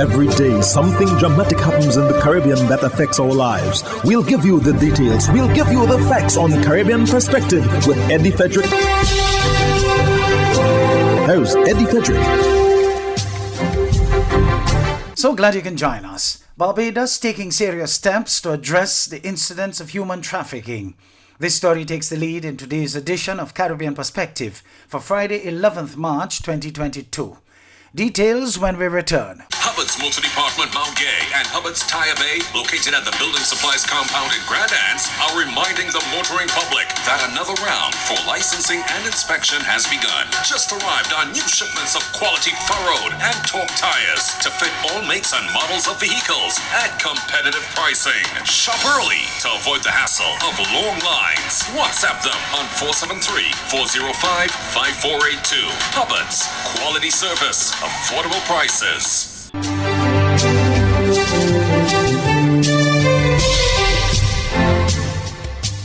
Every day, something dramatic happens in the Caribbean that affects our lives. We'll give you the details. We'll give you the facts on Caribbean Perspective with Eddie Frederick. Here's Eddie Frederick. So glad you can join us. Barbados taking serious steps to address the incidents of human trafficking. This story takes the lead in today's edition of Caribbean Perspective for Friday, 11th March 2022. Details when we return. Hubbard's Motor Department Mount Gay and Hubbard's Tire Bay, located at the Building Supplies Compound in Grand Anse, are reminding the motoring public that another round for licensing and inspection has begun. Just arrived on new shipments of quality furrowed and torque tires to fit all makes and models of vehicles at competitive pricing. Shop early to avoid the hassle of long lines. WhatsApp them on 473-405-5482. Hubbard's, quality service, affordable prices.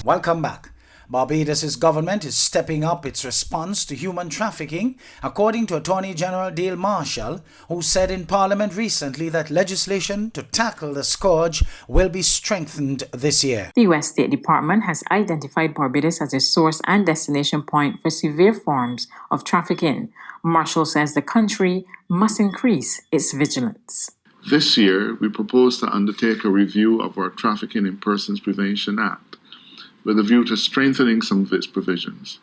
Welcome back. Barbados' government is stepping up its response to human trafficking, according to Attorney General Dale Marshall, who said in Parliament recently that legislation to tackle the scourge will be strengthened this year. The U.S. State Department has identified Barbados as a source and destination point for severe forms of trafficking. Marshall says the country must increase its vigilance. This year, we propose to undertake a review of our Trafficking in Persons Prevention Act, with a view to strengthening some of its provisions.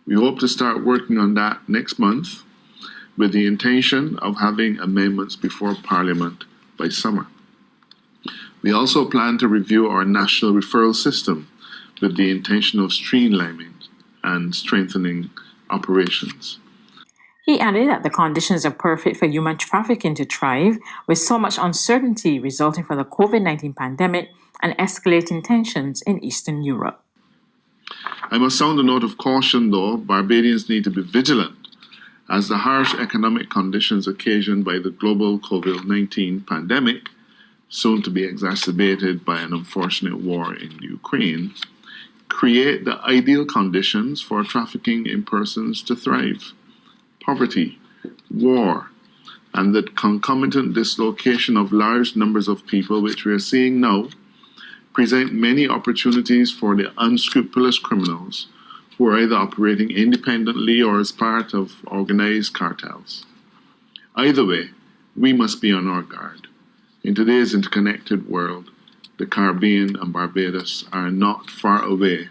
We hope to start working on that next month, with the intention of having amendments before Parliament by summer. We also plan to review our national referral system, with the intention of streamlining and strengthening operations. He added that the conditions are perfect for human trafficking to thrive, with so much uncertainty resulting from the COVID-19 pandemic and escalating tensions in Eastern Europe. I must sound a note of caution, though. Barbadians need to be vigilant, as the harsh economic conditions occasioned by the global COVID-19 pandemic, soon to be exacerbated by an unfortunate war in Ukraine, create the ideal conditions for trafficking in persons to thrive. Poverty, war, and the concomitant dislocation of large numbers of people, which we are seeing now, present many opportunities for the unscrupulous criminals who are either operating independently or as part of organized cartels. Either way, we must be on our guard. In today's interconnected world, the Caribbean and Barbados are not far away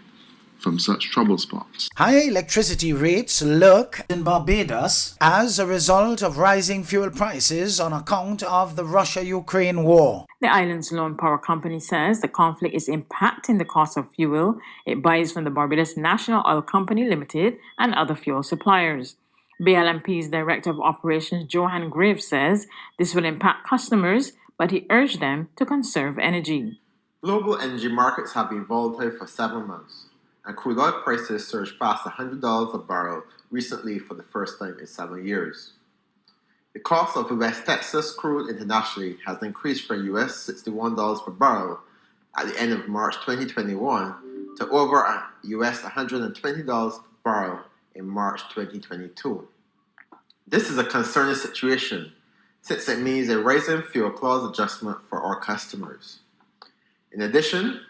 from such trouble spots. Higher electricity rates lurk in Barbados as a result of rising fuel prices on account of the Russia-Ukraine war. The island's lone power company says the conflict is impacting the cost of fuel it buys from the Barbados National Oil Company Limited and other fuel suppliers. BLMP's Director of Operations, Johan Graves, says this will impact customers, but he urged them to conserve energy. Global energy markets have been volatile for 7 months, and crude oil prices surged past $100 a barrel recently for the first time in 7 years. The cost of West Texas crude internationally has increased from US $61 per barrel at the end of March 2021 to over US $120 per barrel in March 2022. This is a concerning situation, since it means a rising fuel clause adjustment for our customers. In addition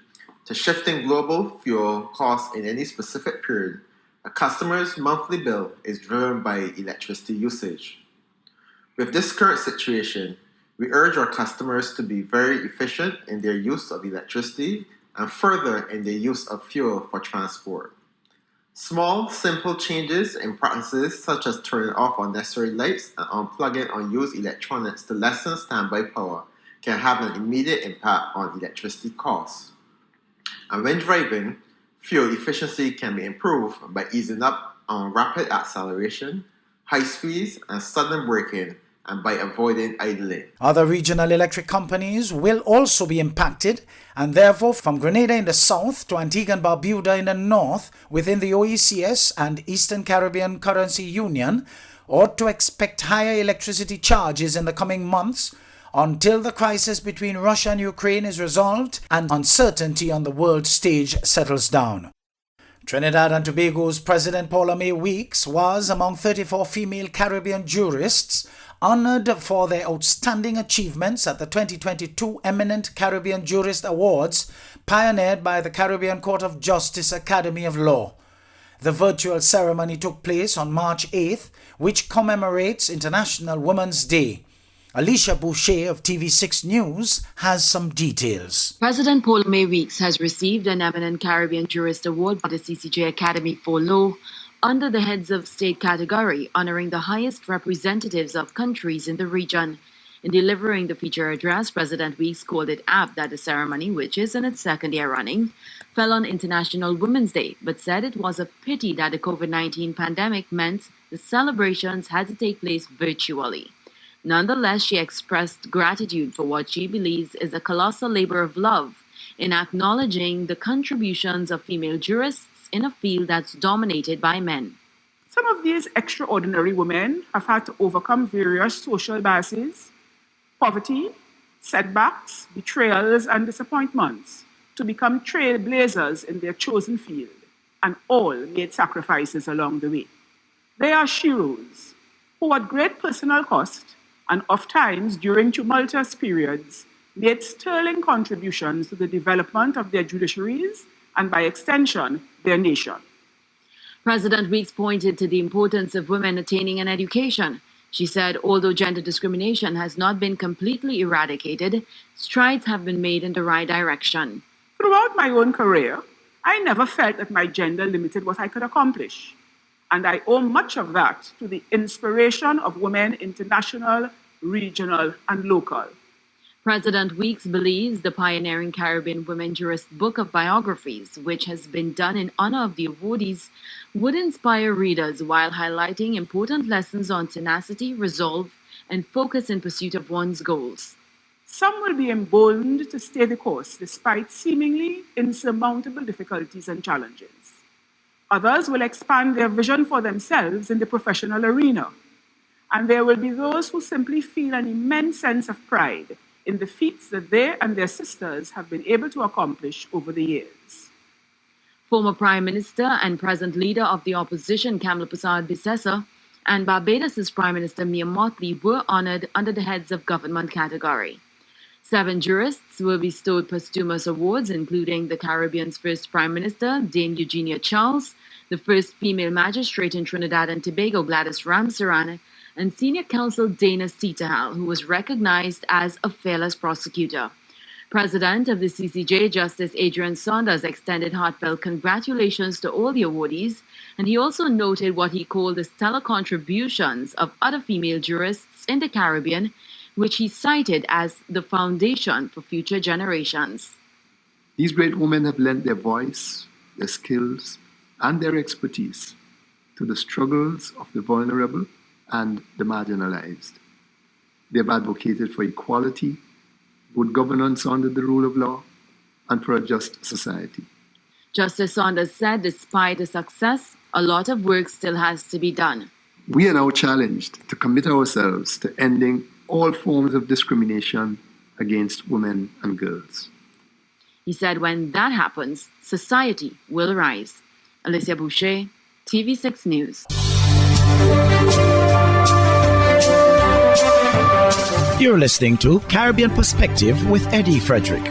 to shifting global fuel costs in any specific period, a customer's monthly bill is driven by electricity usage. With this current situation, we urge our customers to be very efficient in their use of electricity and further in their use of fuel for transport. Small, simple changes in practices such as turning off unnecessary lights and unplugging unused electronics to lessen standby power can have an immediate impact on electricity costs. And when driving, fuel efficiency can be improved by easing up on rapid acceleration, high speeds, and sudden braking, and by avoiding idling. Other regional electric companies will also be impacted, and therefore from Grenada in the south to Antigua and Barbuda in the north within the OECS and Eastern Caribbean Currency Union ought to expect higher electricity charges in the coming months until the crisis between Russia and Ukraine is resolved and uncertainty on the world stage settles down. Trinidad and Tobago's President Paula May Weeks was among 34 female Caribbean jurists honored for their outstanding achievements at the 2022 Eminent Caribbean Jurist Awards, pioneered by the Caribbean Court of Justice Academy of Law. The virtual ceremony took place on March 8th, which commemorates International Women's Day. Alicia Boucher of TV6 News has some details. President Paul May Weeks has received an Eminent Caribbean Jurist Award by the CCJ Academy for Law under the Heads of State category, honoring the highest representatives of countries in the region. In delivering the feature address, President Weeks called it apt that the ceremony, which is in its second year running, fell on International Women's Day, but said it was a pity that the COVID-19 pandemic meant the celebrations had to take place virtually. Nonetheless, she expressed gratitude for what she believes is a colossal labor of love in acknowledging the contributions of female jurists in a field that's dominated by men. Some of these extraordinary women have had to overcome various social biases, poverty, setbacks, betrayals, and disappointments to become trailblazers in their chosen field, and all made sacrifices along the way. They are sheroes who, at great personal cost, and oftentimes during tumultuous periods, made sterling contributions to the development of their judiciaries and, by extension, their nation. President Weeks pointed to the importance of women attaining an education. She said, although gender discrimination has not been completely eradicated, strides have been made in the right direction. Throughout my own career, I never felt that my gender limited what I could accomplish. And I owe much of that to the inspiration of women international, regional, and local. President Weeks believes the pioneering Caribbean Women Jurist Book of Biographies, which has been done in honor of the awardees, would inspire readers while highlighting important lessons on tenacity, resolve, and focus in pursuit of one's goals. Some will be emboldened to stay the course despite seemingly insurmountable difficulties and challenges. Others will expand their vision for themselves in the professional arena. And there will be those who simply feel an immense sense of pride in the feats that they and their sisters have been able to accomplish over the years. Former Prime Minister and present leader of the opposition, Kamla Persad-Bissessar, and Barbados' Prime Minister Mia Mottley were honored under the Heads of Government category. 7 jurists were bestowed posthumous awards, including the Caribbean's first Prime Minister, Dame Eugenia Charles, the first female magistrate in Trinidad and Tobago, Gladys Ramsaran, and Senior Counsel Dana Setahal, who was recognized as a fearless prosecutor. President of the CCJ, Justice Adrian Saunders, extended heartfelt congratulations to all the awardees, and he also noted what he called the stellar contributions of other female jurists in the Caribbean, which he cited as the foundation for future generations. These great women have lent their voice, their skills, and their expertise to the struggles of the vulnerable and the marginalized. They have advocated for equality, good governance under the rule of law, and for a just society. Justice Saunders said despite the success, a lot of work still has to be done. We are now challenged to commit ourselves to ending all forms of discrimination against women and girls. He said when that happens, society will rise. Alicia Boucher, TV6 News. You're listening to Caribbean Perspective with Eddie Frederick.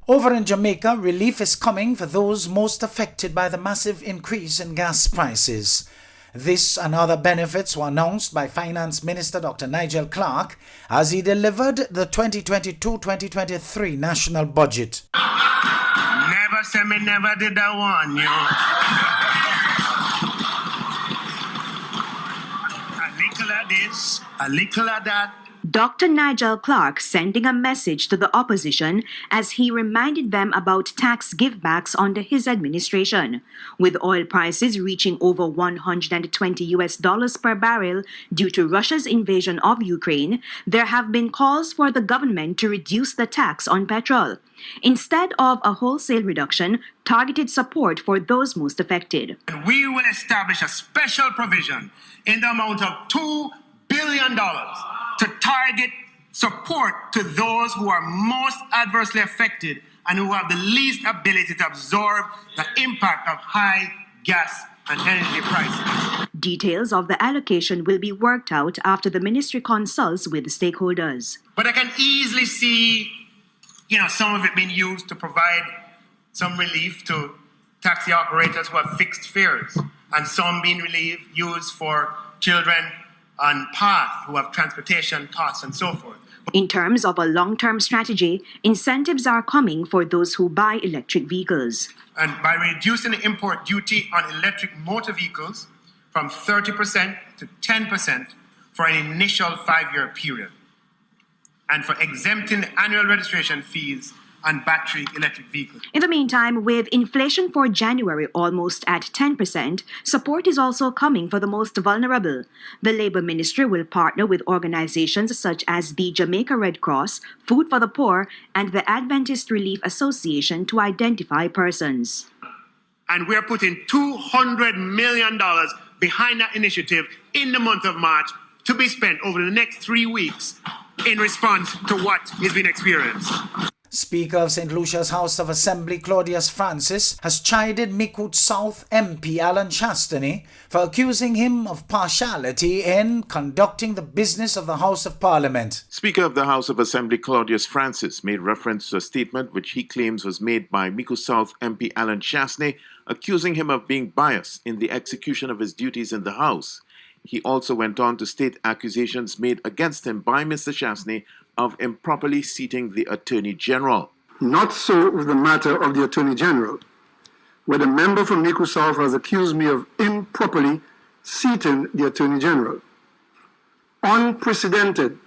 Over in Jamaica, relief is coming for those most affected by the massive increase in gas prices. This and other benefits were announced by Finance Minister Dr. Nigel Clark as he delivered the 2022-2023 national budget. Never say me never did I warn you. A little of this, a little of that. Dr. Nigel Clark sending a message to the opposition as he reminded them about tax givebacks under his administration. With oil prices reaching over $120 per barrel due to Russia's invasion of Ukraine, there have been calls for the government to reduce the tax on petrol. Instead of a wholesale reduction, targeted support for those most affected. We will establish a special provision in the amount of $2 billion to target support to those who are most adversely affected and who have the least ability to absorb the impact of high gas, and energy prices. Details of the allocation will be worked out after the ministry consults with stakeholders. But I can easily see, some of it being used to provide some relief to taxi operators who have fixed fares, and some being used for children on path who have transportation costs and so forth. In terms of a long-term strategy, incentives are coming for those who buy electric vehicles. And by reducing the import duty on electric motor vehicles from 30% to 10% for an initial 5-year period, and for exempting annual registration fees on battery electric vehicles. In the meantime, with inflation for January almost at 10%, support is also coming for the most vulnerable. The Labour Ministry will partner with organizations such as the Jamaica Red Cross, Food for the Poor, and the Adventist Relief Association to identify persons. And we're putting $200 million behind that initiative in the month of March to be spent over the next 3 weeks in response to what is being experienced. Speaker of St. Lucia's House of Assembly Claudius Francis has chided Micoud South MP Alan Chastany for accusing him of partiality in conducting the business of the House of Parliament. Speaker of the House of Assembly Claudius Francis made reference to a statement which he claims was made by Micoud South MP Alan Chastany, accusing him of being biased in the execution of his duties in the House. He also went on to state accusations made against him by Mr. Chastany of improperly seating the Attorney General. Not so with the matter of the Attorney General, where the member from Micoud South has accused me of improperly seating the Attorney General. Unprecedented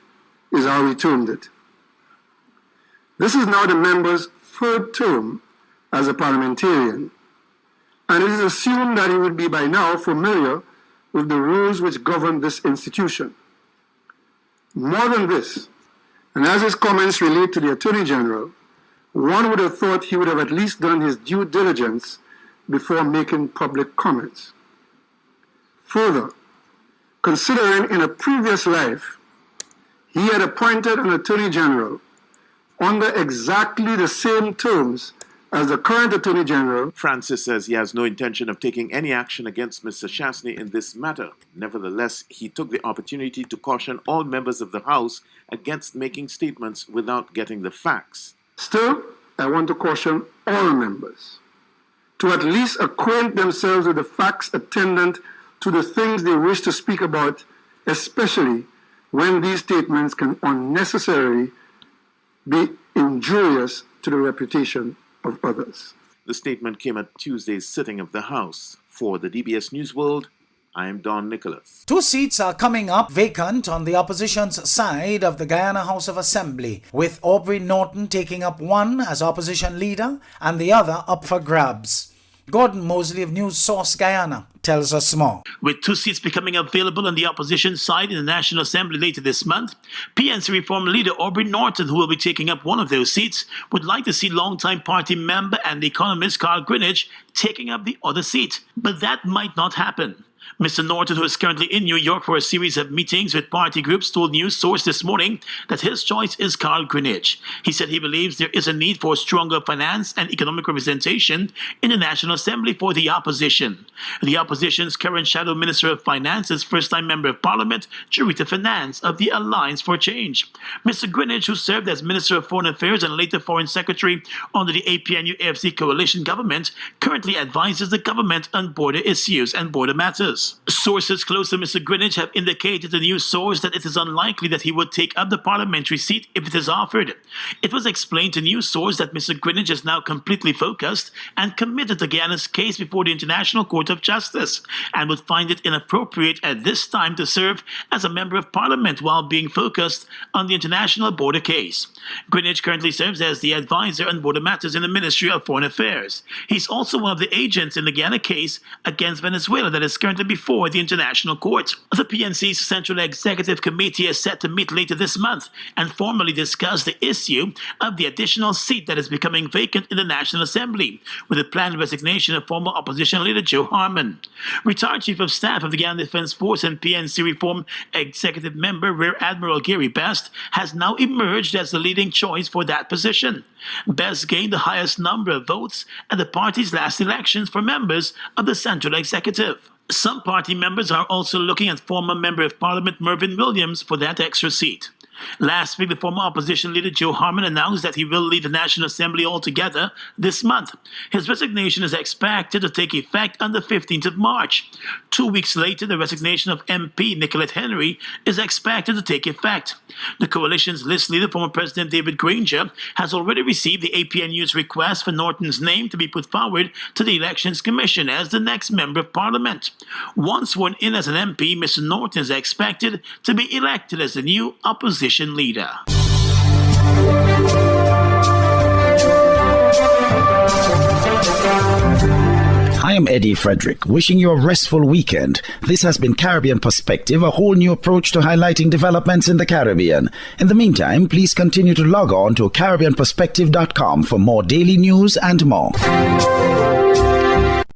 is how he termed it. This is now the member's third term as a parliamentarian, and it is assumed that he would be by now familiar with the rules which govern this institution. More than this, and as his comments relate to the Attorney General, one would have thought he would have at least done his due diligence before making public comments. Further, considering in a previous life he had appointed an Attorney General under exactly the same terms as the current Attorney General, Francis says he has no intention of taking any action against Mr. Chastany in this matter. Nevertheless, he took the opportunity to caution all members of the House against making statements without getting the facts. Still, I want to caution all members to at least acquaint themselves with the facts attendant to the things they wish to speak about, especially when these statements can unnecessarily be injurious to the reputation of others. The statement came at Tuesday's sitting of the House. For the DBS News World, I am Don Nicholas. 2 seats are coming up vacant on the opposition's side of the Guyana House of Assembly, with Aubrey Norton taking up one as opposition leader and the other up for grabs. Gordon Mosley of News Source Guyana tells us more. With 2 seats becoming available on the opposition side in the National Assembly later this month, PNC Reform leader Aubrey Norton, who will be taking up one of those seats, would like to see longtime party member and economist Carl Greenidge taking up the other seat. But that might not happen. Mr. Norton, who is currently in New York for a series of meetings with party groups, told News Source this morning that his choice is Carl Greenidge. He said he believes there is a need for stronger finance and economic representation in the National Assembly for the opposition. The opposition's current Shadow Minister of Finance is first-time Member of Parliament, Charita Finance of the Alliance for Change. Mr. Greenidge, who served as Minister of Foreign Affairs and later Foreign Secretary under the APNU-AFC coalition government, currently advises the government on border issues and border matters. Sources close to Mr. Greenidge have indicated to News Source that it is unlikely that he would take up the parliamentary seat if it is offered. It was explained to News Source that Mr. Greenidge is now completely focused and committed to Guyana's case before the International Court of Justice and would find it inappropriate at this time to serve as a member of Parliament while being focused on the international border case. Greenidge currently serves as the advisor on border matters in the Ministry of Foreign Affairs. He's also one of the agents in the Guyana case against Venezuela that is currently before the International Court. The PNC's Central Executive Committee is set to meet later this month and formally discuss the issue of the additional seat that is becoming vacant in the National Assembly, with the planned resignation of former opposition leader Joe Harmon. Retired Chief of Staff of the Guyana Defence Force and PNC Reform Executive Member Rear Admiral Gary Best has now emerged as the leading choice for that position. Best gained the highest number of votes at the party's last elections for members of the Central Executive. Some party members are also looking at former Member of Parliament Mervyn Williams for that extra seat. Last week, the former opposition leader Joe Harmon announced that he will leave the National Assembly altogether this month. His resignation is expected to take effect on the 15th of March. 2 weeks later, the resignation of MP Nicolette Henry is expected to take effect. The coalition's list leader, former President David Granger, has already received the APNU's request for Norton's name to be put forward to the Elections Commission as the next Member of Parliament. Once sworn in as an MP, Mr. Norton is expected to be elected as the new opposition leader. I am Eddie Frederick, wishing you a restful weekend. This has been Caribbean Perspective, a whole new approach to highlighting developments in the Caribbean. In the meantime, please continue to log on to CaribbeanPerspective.com for more daily news and more.